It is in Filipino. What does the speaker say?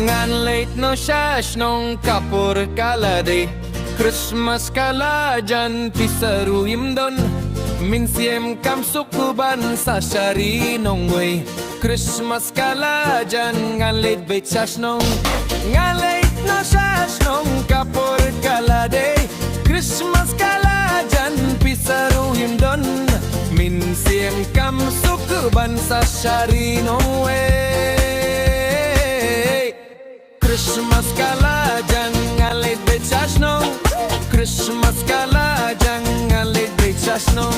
ngan leit no siya shnong kapur kalade Christmas kala jan pisaruyim don minsiem kam sukuban sa shari nong way Christmas kala jan ngan leit bait siya shnong ngan leit no siya shnong kapur kalade Christmas kala jan pisaruyim don minsiem kam sukuban sa shari nong way Christmas kala jangan leit bait siya shnong Christmas kala jangan leit bait siya shnong